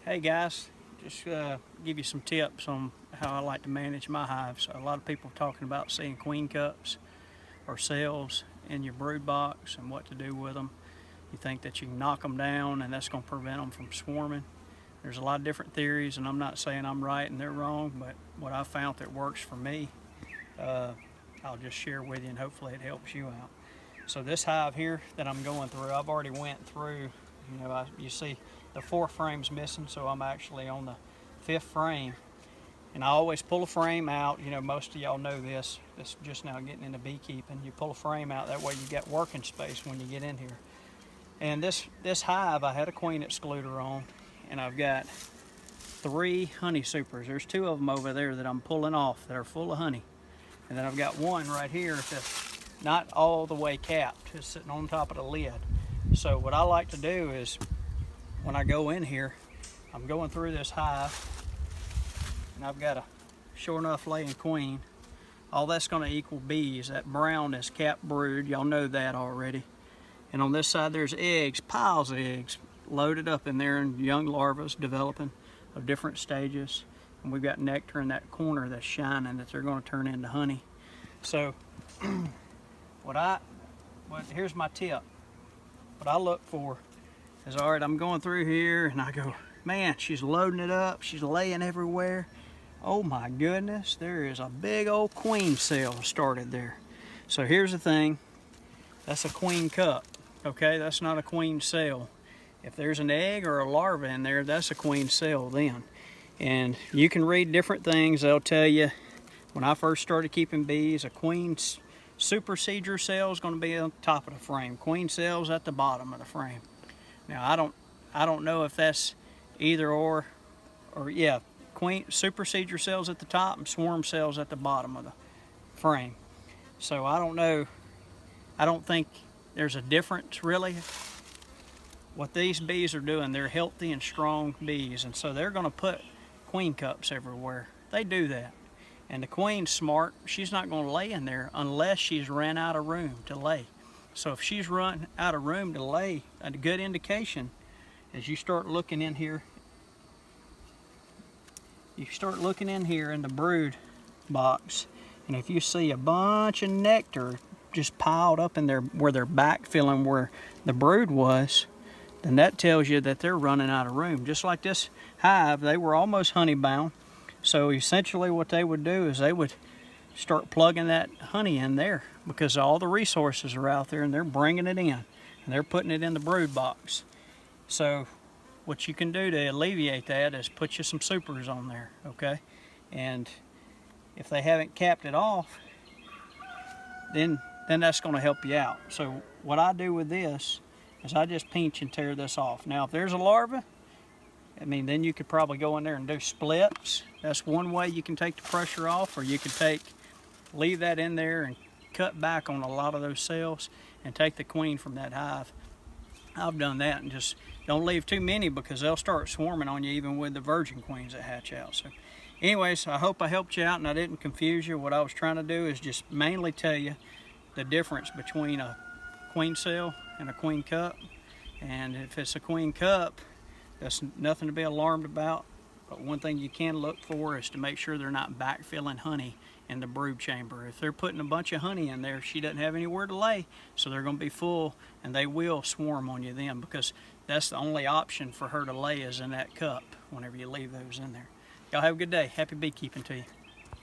Hey guys, just give you some tips on how I like to manage my hives. A lot of people talking about seeing queen cups or cells in your brood box and what to do with them. You think that you can knock them down and that's going to prevent them from swarming. There's a lot of different theories, and I'm not saying I'm right and they're wrong, but what I found that works for me, uh, I'll just share with you, and hopefully it helps you out. So this hive here that I'm going through, I've already went through, you see the 4th frame's missing, so I'm actually on the 5th frame. And I always pull a frame out. Most of y'all know this. This just now getting into beekeeping. You pull a frame out, that way you get working space when you get in here. And this hive, I had a queen excluder on, and I've got 3 honey supers. There's 2 of them over there that I'm pulling off that are full of honey. And then I've got one right here that's not all the way capped, it's sitting on top of the lid. So what I like to do is, when I go in here, I'm going through this hive, and I've got a sure enough laying queen. All that's going to equal bees. That brown is capped brood, y'all know that already. And on this side there's eggs, piles of eggs loaded up in there, and young larvae developing of different stages. And we've got nectar in that corner that's shining that they're going to turn into honey. So here's my tip. What I look for is, all right, I'm going through here and I go, man, she's loading it up, she's laying everywhere. Oh my goodness, there is a big old queen cell started there. So here's the thing, that's a queen cup, okay? That's not a queen cell. If there's an egg or a larva in there, that's a queen cell then. And you can read different things. They'll tell you, when I first started keeping bees, a queen supersedure cell is going to be on top of the frame. Queen cell's at the bottom of the frame. Now I don't know if that's either or yeah, queen supersedure cells at the top and swarm cells at the bottom of the frame. So I don't know. I don't think there's a difference really. What these bees are doing, they're healthy and strong bees, and so they're going to put queen cups everywhere. They do that. And the queen's smart. She's not going to lay in there unless she's ran out of room to lay. So if she's run out of room to lay, a good indication as you start looking in here, in the brood box, and if you see a bunch of nectar just piled up in there where they're backfilling where the brood was, then that tells you that they're running out of room. Just like this hive, they were almost honey bound. So essentially what they would do is they would start plugging that honey in there, because all the resources are out there and they're bringing it in and they're putting it in the brood box. So what you can do to alleviate that is put you some supers on there, okay? And if they haven't capped it off, then that's going to help you out. So what I do with this is I just pinch and tear this off. Now if there's a larva, then you could probably go in there and do splits. That's one way you can take the pressure off, or you could leave that in there and cut back on a lot of those cells and take the queen from that hive. I've done that, and just don't leave too many because they'll start swarming on you even with the virgin queens that hatch out. So anyways, I hope I helped you out and I didn't confuse you. What I was trying to do is just mainly tell you the difference between a queen cell and a queen cup. And if it's a queen cup, that's nothing to be alarmed about, but one thing you can look for is to make sure they're not backfilling honey in the brood chamber. If they're putting a bunch of honey in there, she doesn't have anywhere to lay, so they're going to be full, and they will swarm on you then, because that's the only option for her to lay is in that cup whenever you leave those in there. Y'all have a good day. Happy beekeeping to you.